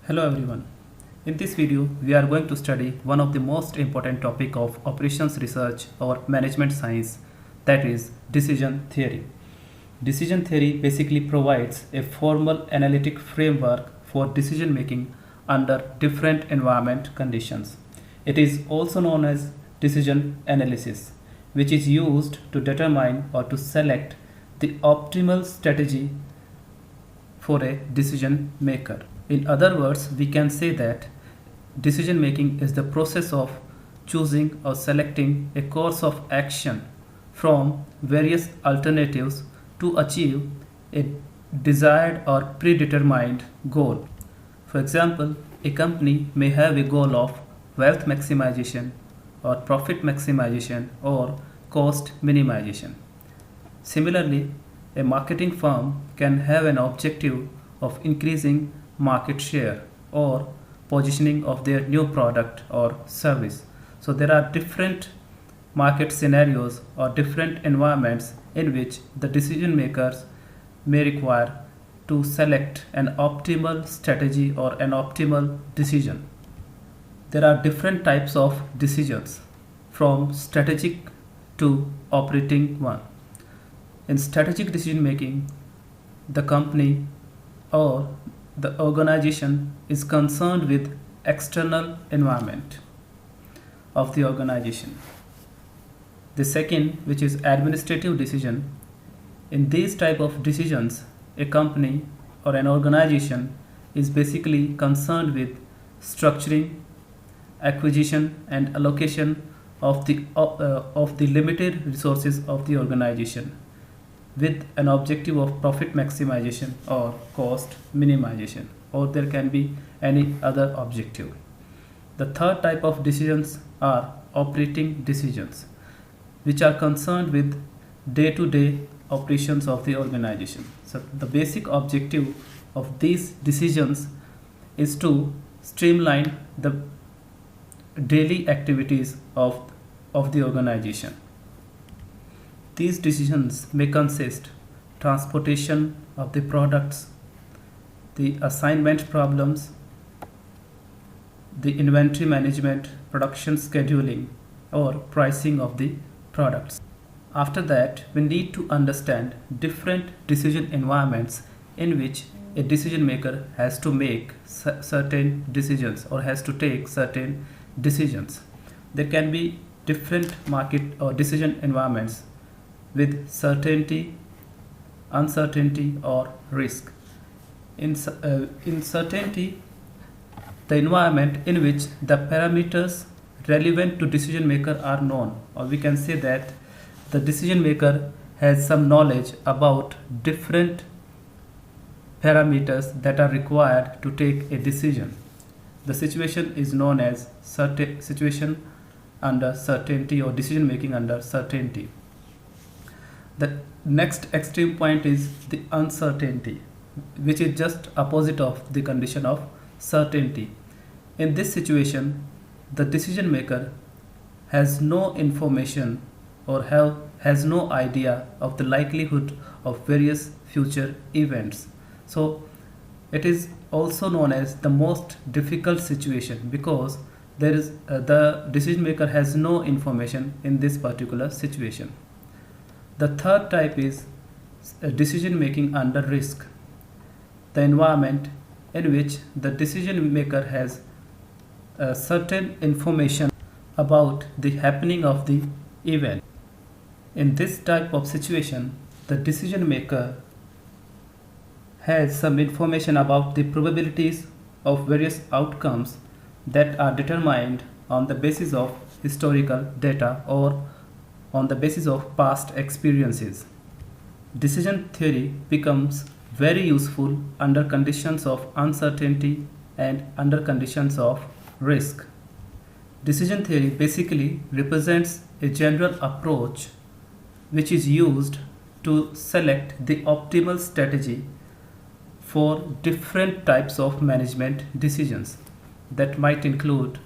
Hello everyone. In this video, we are going to study one of the most important topic of operations research or management science, that is decision theory. Decision theory basically provides a formal analytic framework for decision making under different environment conditions. It is also known as decision analysis, which is used to determine or to select the optimal strategy for a decision maker. In other words, we can say that decision making is the process of choosing or selecting a course of action from various alternatives to achieve a desired or predetermined goal. For example, a company may have a goal of wealth maximization or profit maximization or cost minimization. Similarly, a marketing firm can have an objective of increasing market share or positioning of their new product or service. So there are different market scenarios or different environments in which the decision makers may require to select an optimal strategy or an optimal decision. There are different types of decisions, from strategic to operating one. In strategic decision making, the company or the organization is concerned with external environment of the organization. The second, which is administrative decision, in these type of decisions, a company or an organization is basically concerned with structuring, acquisition and allocation of the limited resources of the organization with an objective of profit maximization or cost minimization, or there can be any other objective. The third type of decisions are operating decisions, which are concerned with day-to-day operations of the organization. So the basic objective of these decisions is to streamline the daily activities of the organization. These decisions may consist transportation of the products, the assignment problems, the inventory management, production scheduling, or pricing of the products. After that, we need to understand different decision environments in which a decision maker has to make certain decisions or has to take certain decisions. There can be different market or decision environments with certainty, uncertainty, or risk. In certainty, the environment in which the parameters relevant to decision maker are known, or we can say that the decision maker has some knowledge about different parameters that are required to take a decision. The situation is known as situation under certainty or decision making under certainty. The next extreme point is the uncertainty, which is just opposite of the condition of certainty. In this situation, the decision maker has no information or has no idea of the likelihood of various future events. So it is also known as the most difficult situation because there is the decision maker has no information in this particular situation. The third type is decision making under risk, the environment in which the decision maker has certain information about the happening of the event. In this type of situation, the decision maker has some information about the probabilities of various outcomes that are determined on the basis of historical data or on the basis of past experiences. Decision theory becomes very useful under conditions of uncertainty and under conditions of risk. Decision theory basically represents a general approach which is used to select the optimal strategy for different types of management decisions that might include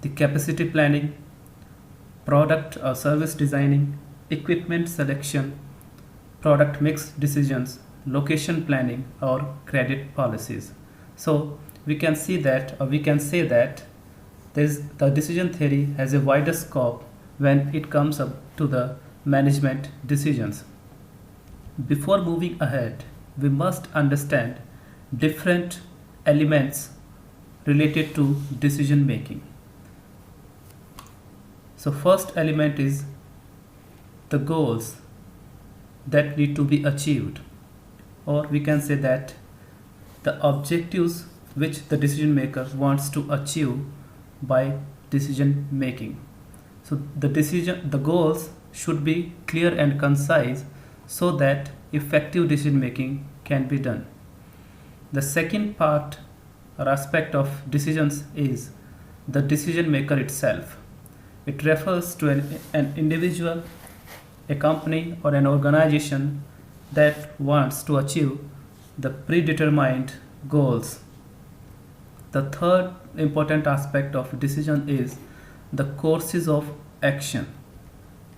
the capacity planning, product or service designing, equipment selection, product mix decisions, location planning, or credit policies. So we can see that, or we can say that the decision theory has a wider scope when it comes up to the management decisions. Before moving ahead, we must understand different elements related to decision making. So first element is the goals that need to be achieved, or we can say that the objectives which the decision maker wants to achieve by decision making. So the goals should be clear and concise so that effective decision making can be done. The second part or aspect of decisions is the decision maker itself. It refers to an individual, a company, or an organization that wants to achieve the predetermined goals. The third important aspect of decision is the courses of action,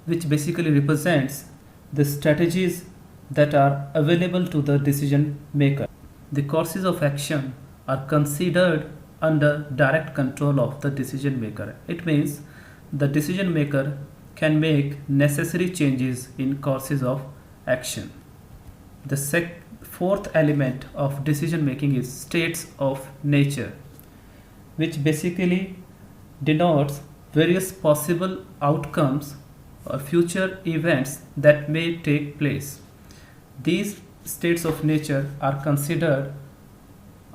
which basically represents the strategies that are available to the decision maker. The courses of action are considered under direct control of the decision maker. It means the decision maker can make necessary changes in courses of action. The fourth element of decision making is states of nature, which basically denotes various possible outcomes or future events that may take place. These states of nature are considered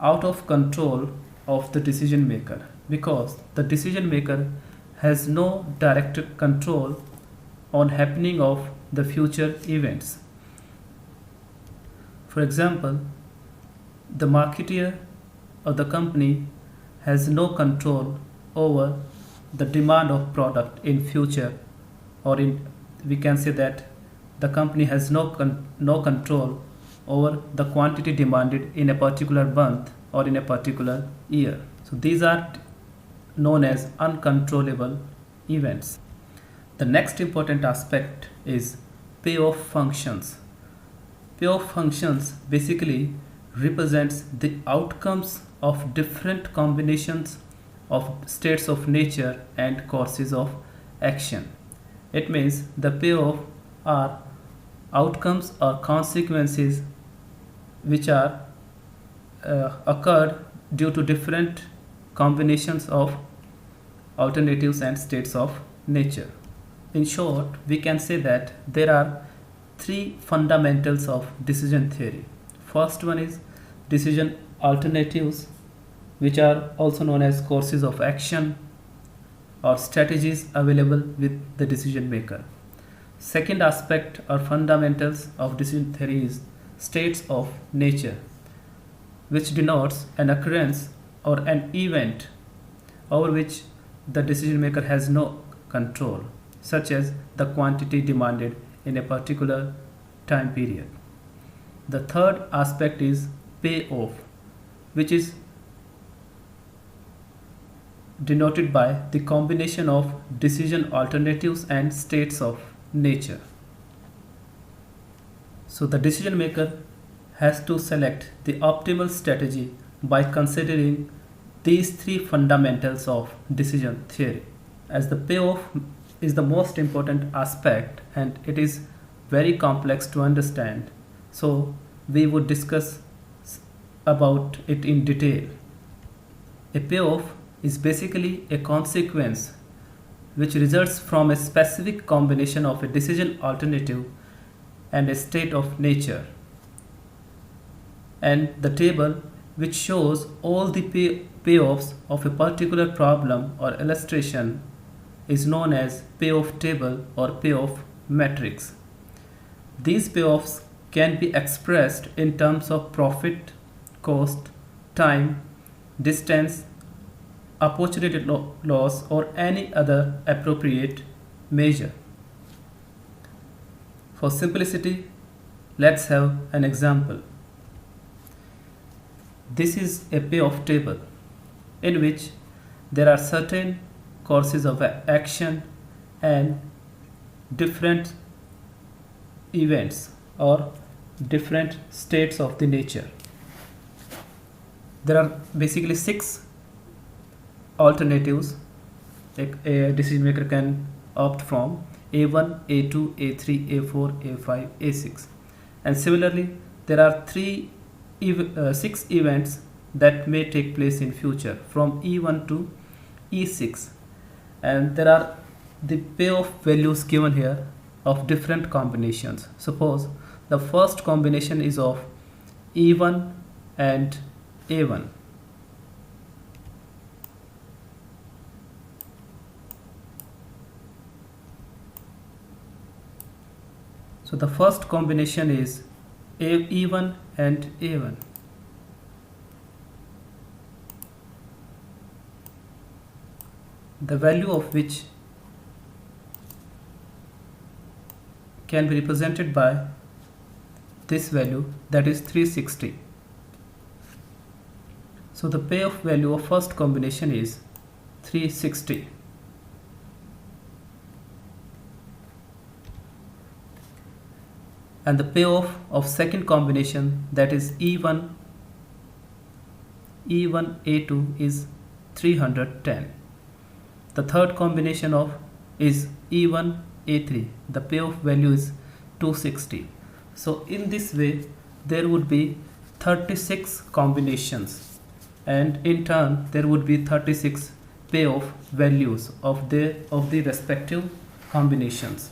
out of control of the decision maker because the decision maker has no direct control on happening of the future events. For example, the marketer or the company has no control over the demand of product in future, or we can say that the company has no control over the quantity demanded in a particular month or in a particular year. So these are known as uncontrollable events. The next important aspect is payoff functions. Payoff functions basically represents the outcomes of different combinations of states of nature and courses of action. It means the payoff are outcomes or consequences which are occurred due to different combinations of alternatives and states of nature. In short, we can say that there are three fundamentals of decision theory. First one is decision alternatives, which are also known as courses of action or strategies available with the decision maker. Second aspect or fundamentals of decision theory is states of nature, which denotes an occurrence or an event over which the decision maker has no control, such as the quantity demanded in a particular time period. The third aspect is payoff, which is denoted by the combination of decision alternatives and states of nature. So the decision maker has to select the optimal strategy by considering these three fundamentals of decision theory. As the payoff is the most important aspect and it is very complex to understand, so we would discuss about it in detail. A payoff is basically a consequence which results from a specific combination of a decision alternative and a state of nature. And the table which shows all the payoffs of a particular problem or illustration is known as payoff table or payoff matrix. These payoffs can be expressed in terms of profit, cost, time, distance, opportunity loss, or any other appropriate measure. For simplicity, let's have an example. This is a payoff table in which there are certain courses of action and different events or different states of the nature. there are basically 6 alternatives a decision maker can opt from: A1, A2, A3, A4, A5, A6. And similarly, there are 6 events that may take place in future from E1 to E6, and there are the payoff values given here of different combinations. Suppose the first combination is of E1 and A1. So the first combination is E1 and A1. The value of which can be represented by this value, that is 360. So the payoff value of first combination is 360. And the payoff of second combination, that is E1 A2, is 310. The third combination of is E1 A3. The payoff value is 260. So in this way there would be 36 combinations, and in turn there would be 36 payoff values of the respective combinations.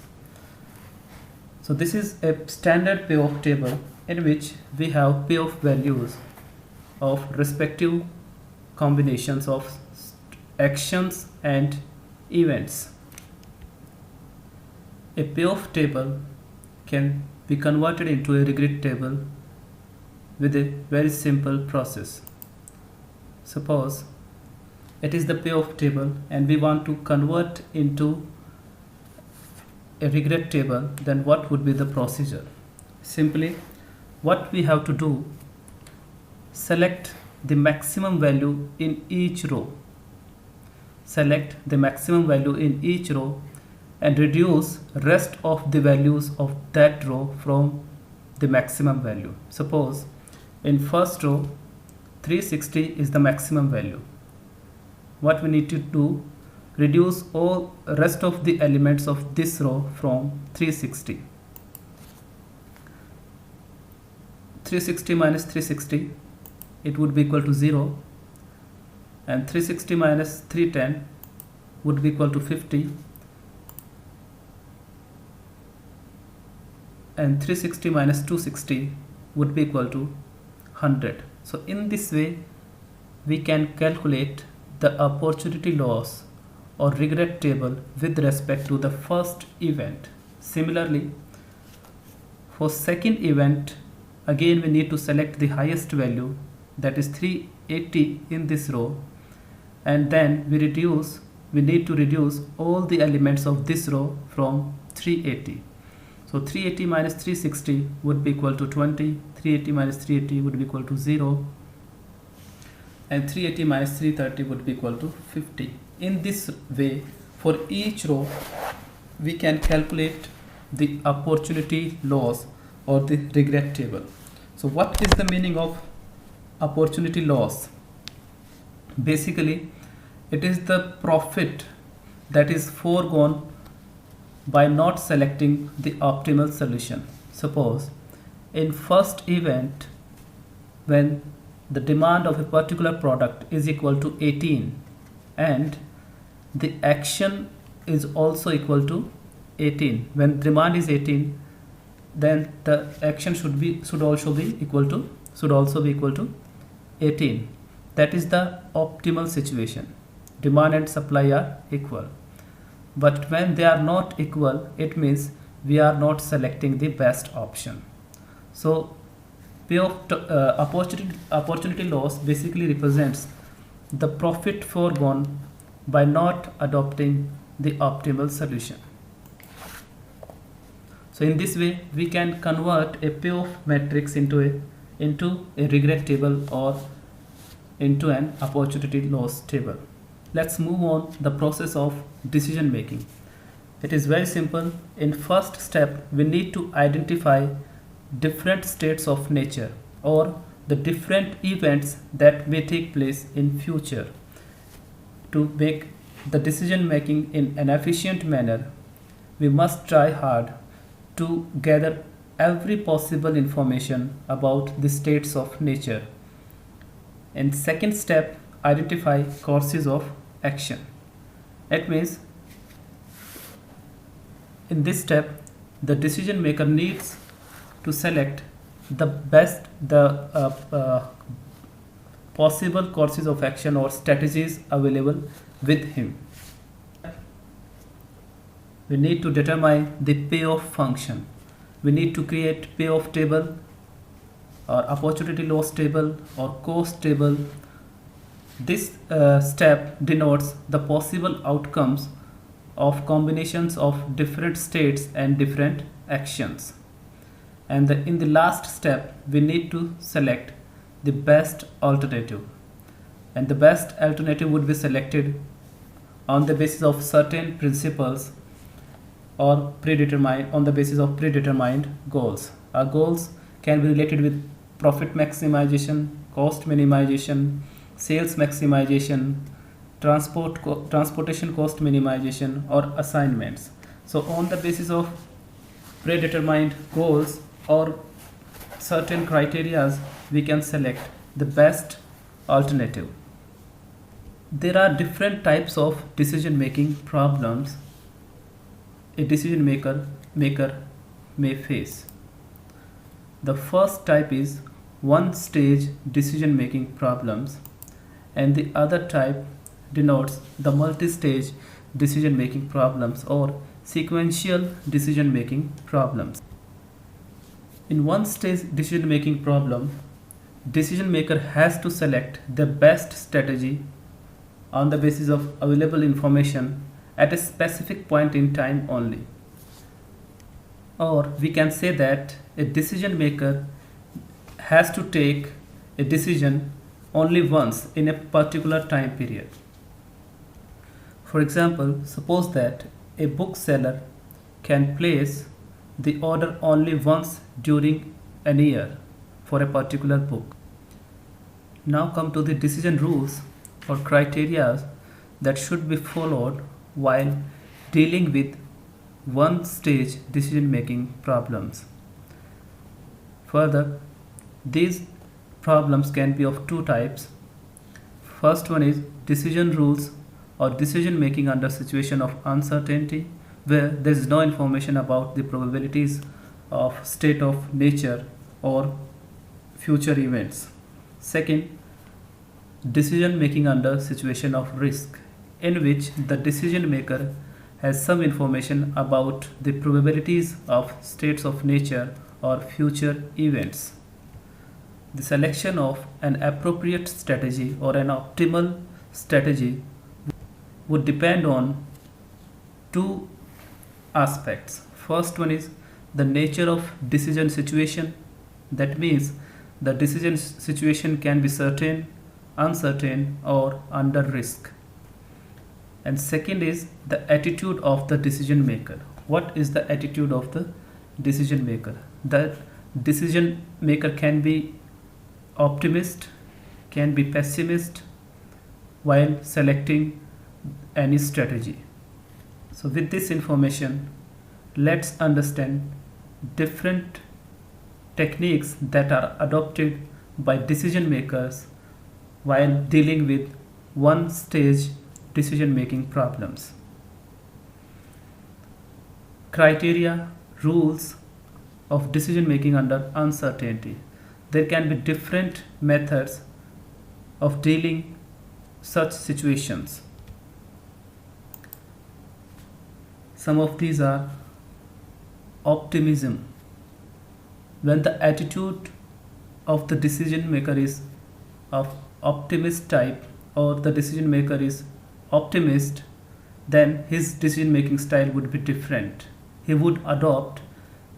So this is a standard payoff table in which we have payoff values of respective combinations of actions and events. A payoff table can be converted into a regret table with a very simple process. Suppose it is the payoff table and we want to convert into a regret table, then what would be the procedure? Simply, what we have to do, select the maximum value in each row. Select the maximum value in each row and reduce rest of the values of that row from the maximum value. Suppose in first row 360 is the maximum value. What we need to do, reduce all rest of the elements of this row from 360. 360 minus 360, it would be equal to 0, and 360 minus 310 would be equal to 50, and 360 minus 260 would be equal to 100. So in this way we can calculate the opportunity loss or regret table with respect to the first event. Similarly, for second event, again we need to select the highest value, that is 380 in this row, and then we need to reduce all the elements of this row from 380. So 380 minus 360 would be equal to 20, 380 minus 380 would be equal to 0, and 380 minus 330 would be equal to 50. In this way, for each row we can calculate the opportunity loss or the regret table. So what is the meaning of opportunity loss? Basically, it is the profit that is foregone by not selecting the optimal solution. Suppose in first event, when the demand of a particular product is equal to 18 and the action is also equal to 18, when demand is 18, then the action should also be equal to 18. That is the optimal situation. Demand and supply are equal. But when they are not equal, it means we are not selecting the best option. So opportunity loss basically represents the profit foregone by not adopting the optimal solution. So in this way we can convert a payoff matrix into a regret table or into an opportunity loss table. Let's move on the process of decision making. It is very simple. In first step we need to identify different states of nature or the different events that may take place in future. To make the decision making in an efficient manner, we must try hard to gather every possible information about the states of nature. And second step, identify courses of action. It means in this step, the decision maker needs to select the possible courses of action or strategies available with him. We need to determine the payoff function. We need to create payoff table or opportunity loss table or cost table. This step denotes the possible outcomes of combinations of different states and different actions. And in the last step, we need to select the best alternative. And the best alternative would be selected on the basis of certain principles or predetermined on the basis of predetermined goals. Our goals can be related with profit maximization, cost minimization, sales maximization, transportation cost minimization, or assignments. So on the basis of predetermined goals or certain criteria, we can select the best alternative. There are different types of decision making problems a decision maker may face. The first type is one stage decision making problems, and the other type denotes the multi-stage decision making problems or sequential decision making problems. In one stage decision making problem, decision maker has to select the best strategy on the basis of available information at a specific point in time only. Or we can say that a decision maker has to take a decision only once in a particular time period. For example, suppose that a bookseller can place the order only once during an year for a particular book. Now come to the decision rules or criteria that should be followed while dealing with one stage decision making problems. Further, these problems can be of two types. First one is decision rules or decision making under situation of uncertainty, where there is no information about the probabilities of state of nature or future events. Second, decision making under situation of risk, in which the decision maker has some information about the probabilities of states of nature or future events. The selection of an appropriate strategy or an optimal strategy would depend on two aspects. First one is the nature of decision situation. That means the decision situation can be certain, uncertain, or under risk. And second is the attitude of the decision maker. What is the attitude of the decision maker? The decision maker can be optimist, can be pessimist while selecting any strategy. So with this information, let's understand different techniques that are adopted by decision makers while dealing with one stage decision making problems. Criteria, rules of decision making under uncertainty. There can be different methods of dealing such situations. Some of these are optimism. When the attitude of the decision maker is of optimist type, or the decision maker is optimist, then his decision making style would be different. He would adopt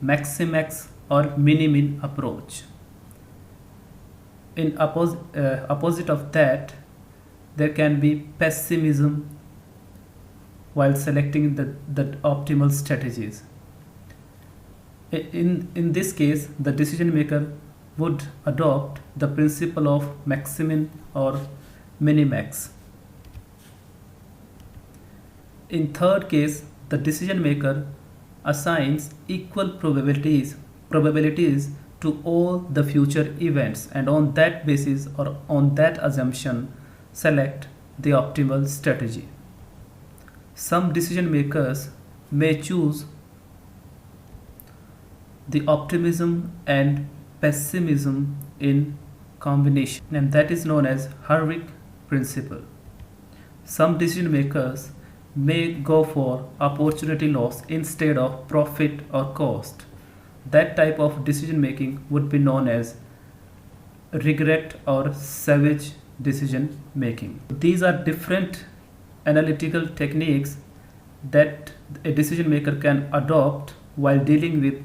maximax or mini-min approach. In opposite of that, there can be pessimism while selecting the optimal strategies. In this case, the decision maker would adopt the principle of maximin or minimax. In third case, the decision maker assigns equal probabilities to all the future events, and on that basis or on that assumption select the optimal strategy. Some decision makers may choose the optimism and pessimism in combination, and that is known as Harvick principle. Some decision makers may go for opportunity loss instead of profit or cost. That type of decision making would be known as regret or savage decision making. These are different analytical techniques that a decision maker can adopt while dealing with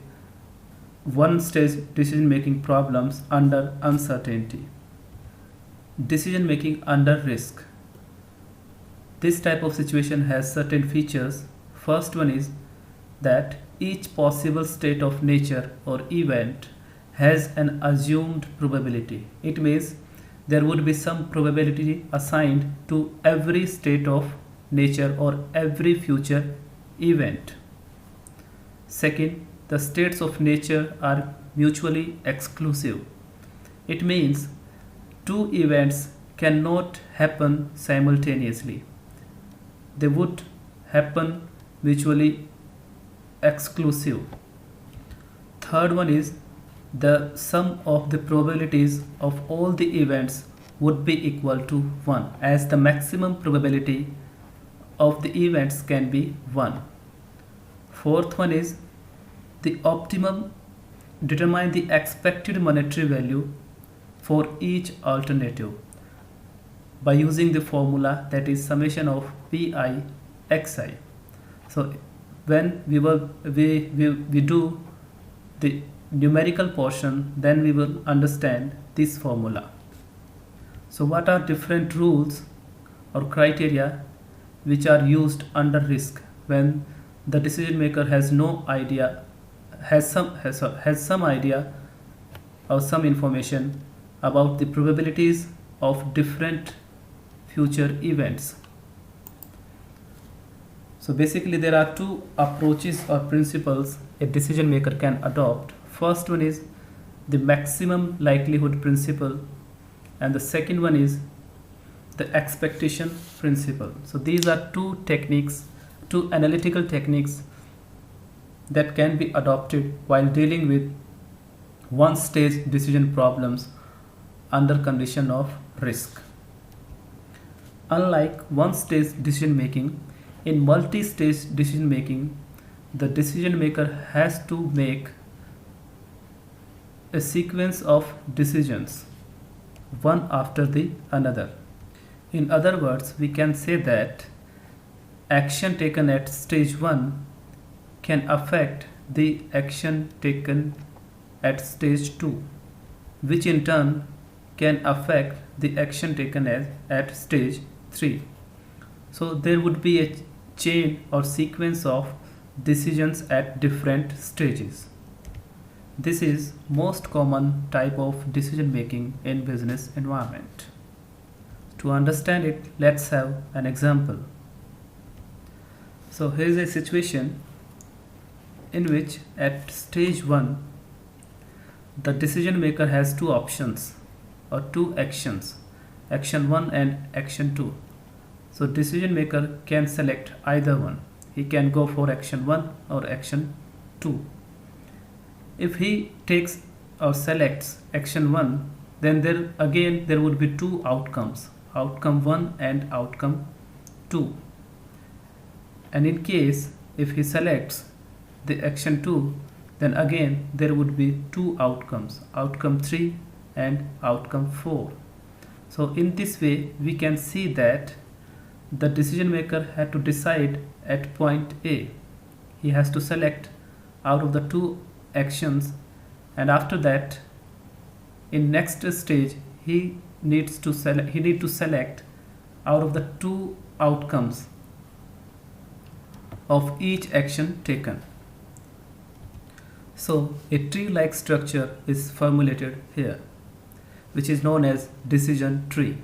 one stage decision making problems under uncertainty. Decision making under risk. This type of situation has certain features. First one is that each possible state of nature or event has an assumed probability. It means there would be some probability assigned to every state of nature or every future event. Second, the states of nature are mutually exclusive. It means two events cannot happen simultaneously. They would happen mutually exclusive. Third one is the sum of the probabilities of all the events would be equal to 1, as the maximum probability of the events can be 1. Fourth one is the optimum determine the expected monetary value for each alternative by using the formula that is summation of pi xi. So when we do the numerical portion, then we will understand this formula. So what are different rules or criteria which are used under risk when the decision maker has no idea, has some idea or some information about the probabilities of different future events? So basically there are two approaches or principles a decision maker can adopt. First one is the maximum likelihood principle, and the second one is the expectation principle. So these are two techniques, two analytical techniques that can be adopted while dealing with one stage decision problems under condition of risk. Unlike one stage decision making, in multi-stage decision making, the decision maker has to make a sequence of decisions, one after the another. In other words, we can say that action taken at stage 1 can affect the action taken at stage 2, which in turn can affect the action taken at stage 3. So there would be a chain or sequence of decisions at different stages. This is most common type of decision making in business environment. To understand it, let's have an example. So here is a situation in which at stage 1 the decision maker has two options or two actions, action 1 and action 2. So decision maker can select either one. He can go for action 1 or action 2. If he takes or selects action 1, then there would be two outcomes, outcome 1 and outcome 2. And in case if he selects the action 2, then again there would be two outcomes, outcome 3 and outcome 4. So in this way we can see that the decision maker had to decide at point A. He has to select out of the two actions, and after that in next stage he needs to select out of the two outcomes of each action taken. So a tree-like structure is formulated here, which is known as decision tree.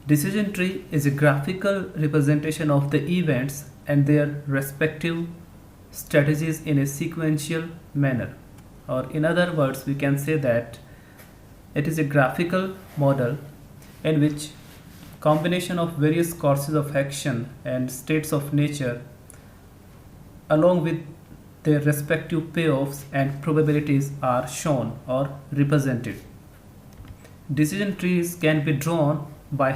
Decision tree is a graphical representation of the events and their respective strategies in a sequential manner. Or in other words, we can say that it is a graphical model in which combination of various courses of action and states of nature along with their respective payoffs and probabilities are shown or represented. Decision trees can be drawn by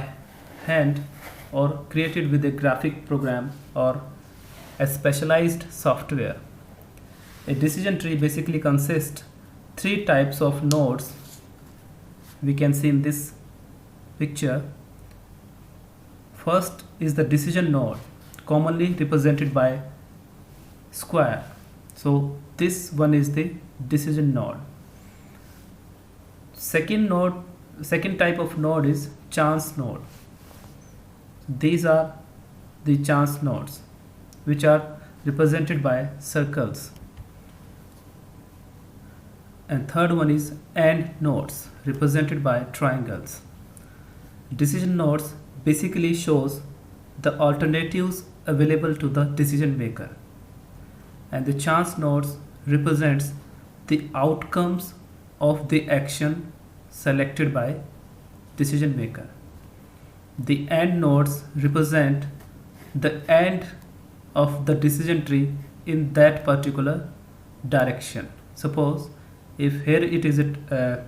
hand or created with a graphic program or a specialized software. A decision tree basically consists three types of nodes. We can see in this picture. First is the decision node, commonly represented by square. So this one is the decision node. Second type of node is chance node. These are the chance nodes, which are represented by circles. And third one is AND nodes, represented by triangles. Decision nodes basically shows the alternatives available to the decision maker, and the chance nodes represents the outcomes of the action selected by decision maker. The AND nodes represent the end of the decision tree in that particular direction. Suppose if here it is a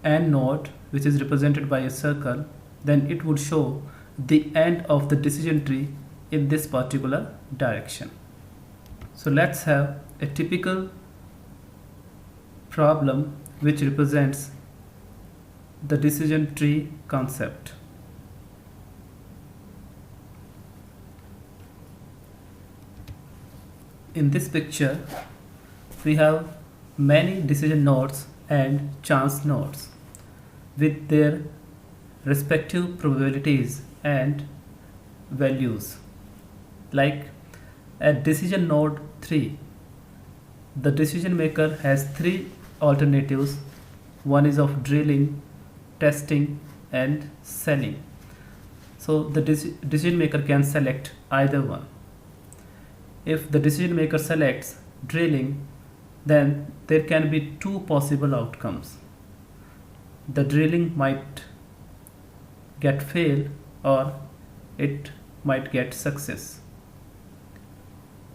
AND node which is represented by a circle, then it would show the end of the decision tree in this particular direction. So let's have a typical problem which represents the decision tree concept. In this picture, we have many decision nodes and chance nodes with their respective probabilities and values. Like at decision node 3, the decision maker has three alternatives. One is of drilling, testing, and selling. So the decision maker can select either one. If the decision maker selects drilling, then there can be two possible outcomes. The drilling might get fail or it might get success,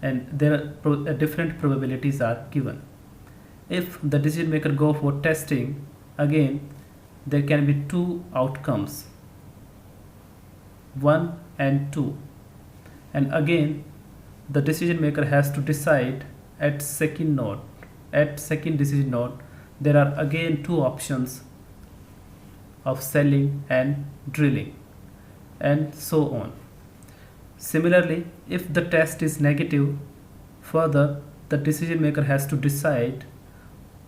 and there are different probabilities are given. If the decision maker go for testing, again there can be two outcomes, 1 and 2, and again the decision maker has to decide at second decision node. There are again two options of selling and drilling, and so on. Similarly, if the test is negative, further the decision maker has to decide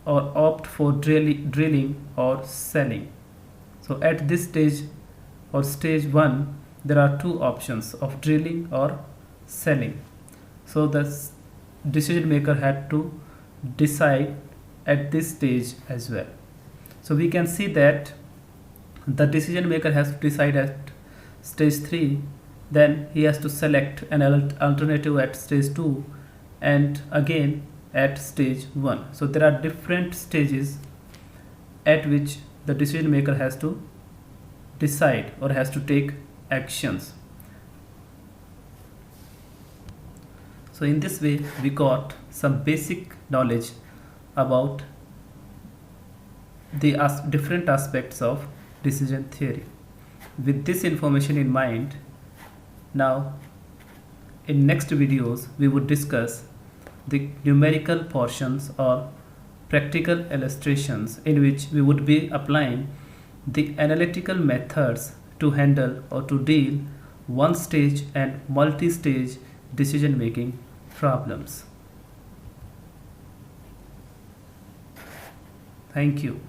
or opt for drilling or selling. So at this stage or stage 1, there are two options of drilling or selling. So the decision maker had to decide at this stage as well. So we can see that the decision maker has to decide at stage 3, then he has to select an alternative at stage 2, and again at stage 1. So there are different stages at which the decision maker has to decide or has to take actions. So in this way we got some basic knowledge about the different aspects of decision theory. With this information in mind, now in next videos we would discuss the numerical portions or practical illustrations in which we would be applying the analytical methods to handle or to deal one stage and multi-stage decision making problems. Thank you.